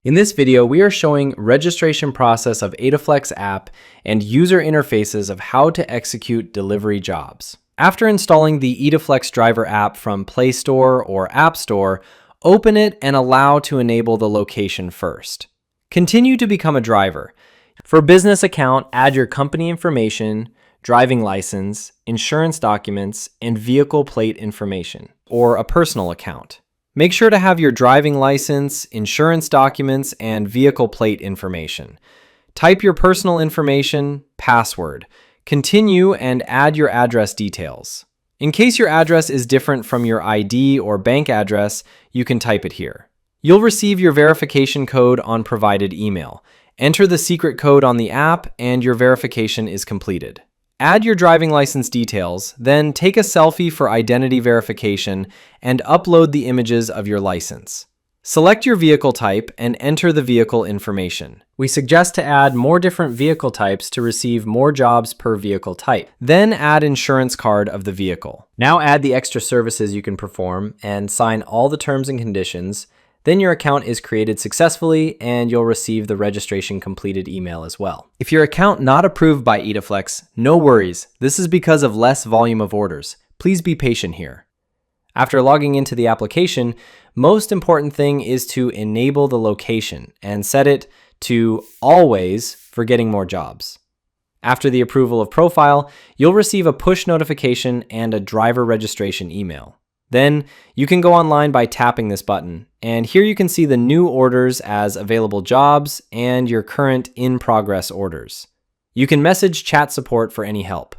In this video, we are showing registration process of EtaFlex app and user interfaces of how to execute delivery jobs. After installing the EtaFlex driver app from Play Store or App Store, open it and allow to enable the location first. Continue to become a driver. For business account, add your company information, driving license, insurance documents, and vehicle plate information, or a personal account. Make sure to have your driving license, insurance documents, and vehicle plate information. Type your personal information, password. Continue and add your address details. In case your address is different from your ID or bank address, you can type it here. You'll receive your verification code on provided email. Enter the secret code on the app and your verification is completed. Add your driving license details, then take a selfie for identity verification and upload the images of your license. Select your vehicle type and enter the vehicle information. We suggest to add more different vehicle types to receive more jobs per vehicle type. Then add insurance card of the vehicle. Now add the extra services you can perform and sign all the terms and conditions. Then your account is created successfully and you'll receive the registration completed email as well. If your account not approved by EtaFlex, no worries. This is because of less volume of orders. Please be patient here. After logging into the application, most important thing is to enable the location and set it to always for getting more jobs. After the approval of profile, you'll receive a push notification and a driver registration email. Then you can go online by tapping this button, and here you can see the new orders as available jobs and your current in-progress orders. You can message chat support for any help,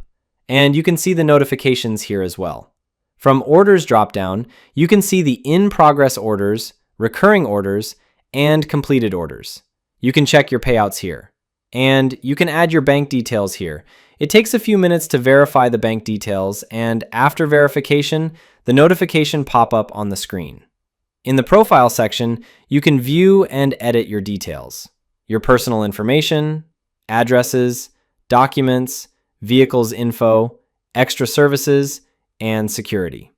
and you can see the notifications here as well. From Orders dropdown, you can see the in-progress orders, recurring orders, and completed orders. You can check your payouts here, and you can add your bank details here. It takes a few minutes to verify the bank details, and after verification, the notification pop up on the screen. In the profile section, you can view and edit your details, your personal information, addresses, documents, vehicles info, extra services, and security.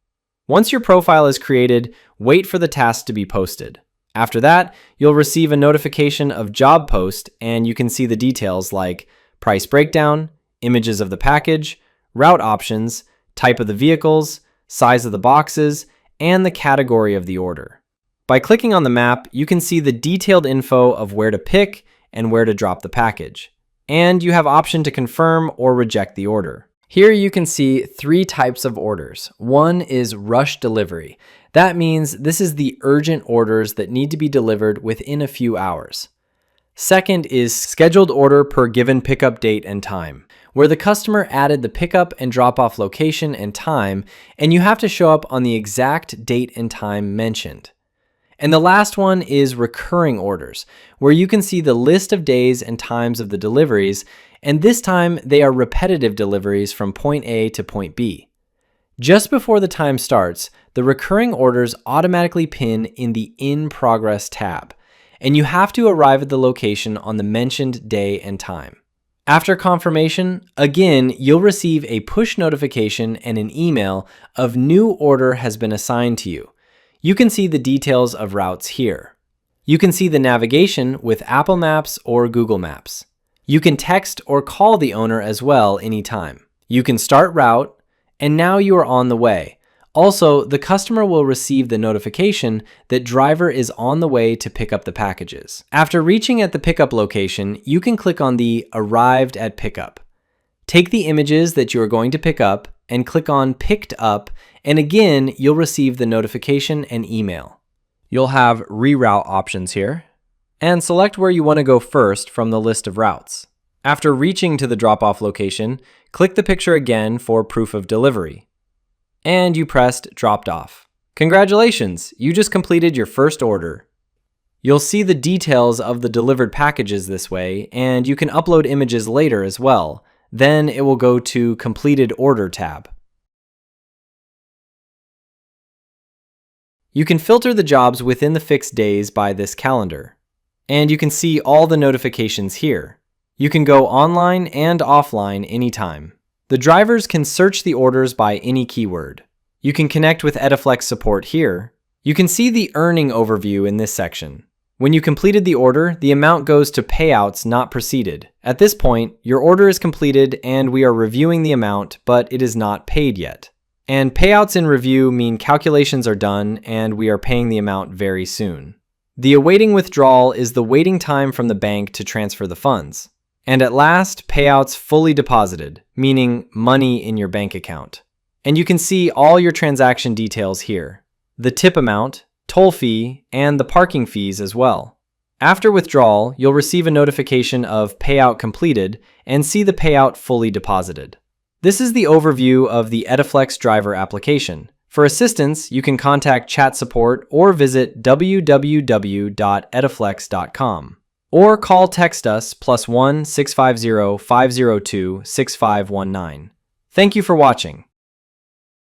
Once your profile is created, wait for the task to be posted. After that, you'll receive a notification of job post and you can see the details like price breakdown, images of the package, route options, type of the vehicles, size of the boxes, and the category of the order. By clicking on the map, you can see the detailed info of where to pick and where to drop the package. And you have option to confirm or reject the order. Here you can see 3 types of orders. One is rush delivery. That means this is the urgent orders that need to be delivered within a few hours. Second is scheduled order per given pickup date and time, where the customer added the pickup and drop-off location and time, and you have to show up on the exact date and time mentioned. And the last one is recurring orders, where you can see the list of days and times of the deliveries, and this time they are repetitive deliveries from point A to point B. Just before the time starts, the recurring orders automatically pin in the In Progress tab, and you have to arrive at the location on the mentioned day and time. After confirmation, again, you'll receive a push notification and an email of new order has been assigned to you. You can see the details of routes here. You can see the navigation with Apple Maps or Google Maps. You can text or call the owner as well anytime. You can start route, and now you are on the way. Also, the customer will receive the notification that driver is on the way to pick up the packages. After reaching at the pickup location, you can click on the Arrived at Pickup. Take the images that you are going to pick up and click on Picked Up, and again, you'll receive the notification and email. You'll have reroute options here, and select where you want to go first from the list of routes. After reaching to the drop-off location, click the picture again for proof of delivery. And you pressed dropped off. Congratulations, you just completed your first order. You'll see the details of the delivered packages this way, and you can upload images later as well. Then it will go to Completed Order tab. You can filter the jobs within the fixed days by this calendar. And you can see all the notifications here. You can go online and offline anytime. The drivers can search the orders by any keyword. You can connect with EtaFlex support here. You can see the earning overview in this section. When you completed the order, the amount goes to Payouts not proceeded. At this point, your order is completed and we are reviewing the amount, but it is not paid yet. And Payouts in review mean calculations are done and we are paying the amount very soon. The awaiting withdrawal is the waiting time from the bank to transfer the funds. And at last, Payouts fully deposited, meaning money in your bank account. And you can see all your transaction details here: the tip amount, toll fee, and the parking fees as well. After withdrawal, you'll receive a notification of payout completed and see the payout fully deposited. This is the overview of the EtaFlex driver application. For assistance, you can contact chat support or visit www.etaflex.com or call text us +1 650 502 6519. Thank you for watching.